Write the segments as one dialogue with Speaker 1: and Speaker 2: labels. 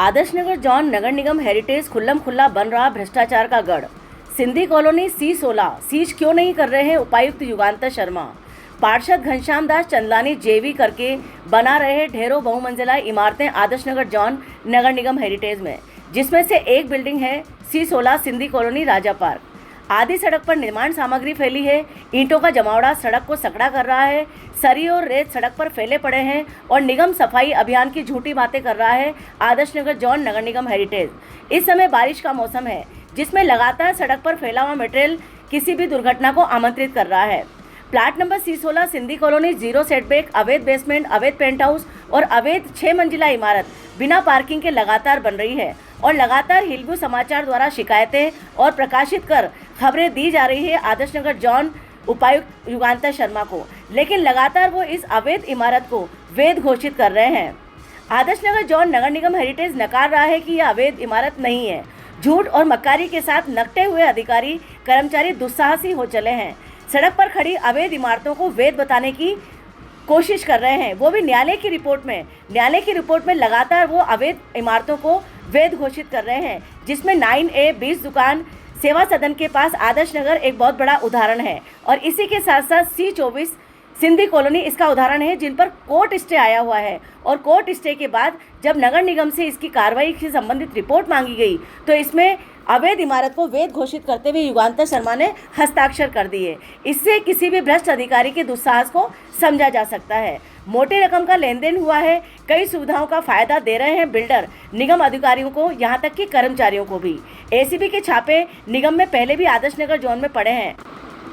Speaker 1: Adarsh Nagar John नगर निगम heritage खुल्लम खुल्ला बन रहा भ्रष्टाचार का गढ़। सिंधी कॉलोनी C16 सीज क्यों नहीं कर रहे हैं उपायुक्त युगांतर शर्मा। पार्षद घनश्याम दास चंदलानी जेवी करके बना रहे हैं ढेरों बहुमंजिला इमारतें आदर्श नगर जॉन नगर निगम हेरिटेज में, जिसमें से एक बिल्डिंग है C16 सिंधी कॉलोनी राजा पार्क। आधी सड़क पर निर्माण सामग्री फैली है, ईंटों का जमावड़ा सड़क को सकड़ा कर रहा है, सरी और रेत सड़क पर फैले पड़े हैं और निगम सफाई अभियान की झूठी बातें कर रहा है आदर्श नगर जॉन नगर निगम हेरिटेज। इस समय बारिश का मौसम है, जिसमें लगातार सड़क पर फैला हुआ मटेरियल किसी भी दुर्घटना को आमंत्रित कर रहा है। Plot number C16 Sindhi colony zero setback, अवैध बेसमेंट, अवैध पेंट हाउस और अवैध 6 मंजिला इमारत बिना पार्किंग के लगातार बन रही है और लगातार हिलगू समाचार द्वारा शिकायतें और प्रकाशित कर खबरें दी जा रही है आदर्श नगर जॉन उपायुक्त युगांतर शर्मा को, लेकिन लगातार वो इस अवैध इमारत को वैध घोषित कर रहे हैं। आदर्श नगर जॉन नगर निगम हेरिटेज नकार रहा है कि यह अवैध इमारत नहीं है। झूठ और मक्कारी के साथ नकटे हुए अधिकारी कर्मचारी दुस्साहसी हो चले हैं। सड़क पर खड़ी अवैध इमारतों को वैध बताने की कोशिश कर रहे हैं, वो भी न्यायालय की रिपोर्ट में लगातार वो अवैध इमारतों को वैध घोषित कर रहे हैं, जिसमें 9A 20 दुकान सेवा सदन के पास आदर्श नगर एक बहुत बड़ा उदाहरण है और इसी के साथ साथ C24 सिंधी कॉलोनी इसका उदाहरण है, जिन पर कोर्ट स्टे आया हुआ है। और कोर्ट स्टे के बाद जब नगर निगम से इसकी कार्रवाई से संबंधित रिपोर्ट मांगी गई तो इसमें अवैध इमारत को वैध घोषित करते हुए युगांतर शर्मा ने हस्ताक्षर कर दिए। इससे किसी भी भ्रष्ट अधिकारी के दुस्साहस को समझा जा सकता है। मोटी रकम का लेन देन हुआ है, कई सुविधाओं का फायदा दे रहे हैं बिल्डर निगम अधिकारियों को, यहाँ तक कि कर्मचारियों को भी। ACB के छापे निगम में पहले भी आदर्श नगर जोन में पड़े हैं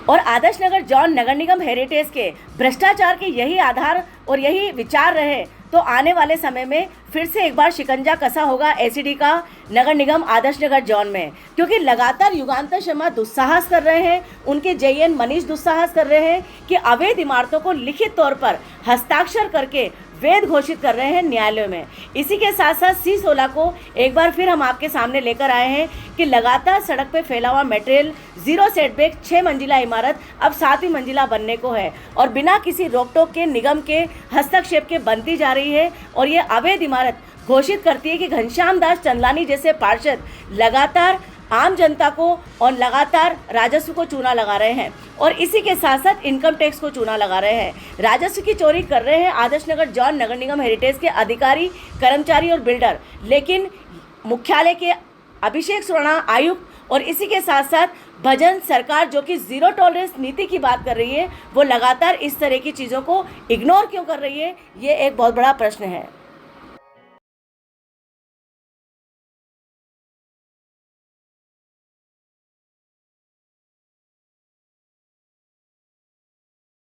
Speaker 1: और आदर्श नगर जॉन नगर निगम हेरिटेज के भ्रष्टाचार के यही आधार और यही विचार रहे तो आने वाले समय में फिर से एक बार शिकंजा कसा होगा ACD का नगर निगम आदर्श नगर जॉन में, क्योंकि लगातार युगांतर शर्मा दुस्साहस कर रहे हैं, उनके JN मनीष दुस्साहस कर रहे हैं कि अवैध इमारतों को लिखित तौर पर हस्ताक्षर करके वैध घोषित कर रहे हैं न्यायालय में। इसी के साथ साथ C16 को एक बार फिर हम आपके सामने लेकर आए हैं कि लगातार सड़क पे फैला हुआ मटेरियल, जीरो सेटबैक 6 मंजिला इमारत अब 7वीं मंजिला बनने को है और बिना किसी रोक टोक के निगम के हस्तक्षेप के बनती जा रही है और ये अवैध इमारत घोषित करती है कि घनश्याम दास चंदलानी जैसे पार्षद लगातार आम जनता को और लगातार राजस्व को चूना लगा रहे हैं और इसी के साथ साथ इनकम टैक्स को चूना लगा रहे हैं। राजस्व की चोरी कर रहे हैं आदर्श नगर जॉन नगर निगम हेरिटेज के अधिकारी, कर्मचारी और बिल्डर, लेकिन मुख्यालय के अभिषेक सुराणा आयुक्त और इसी के साथ साथ भजन सरकार जो कि जीरो टॉलरेंस नीति की बात कर रही है, वो लगातार इस तरह की चीज़ों को इग्नोर क्यों कर रही है, ये एक बहुत बड़ा प्रश्न है।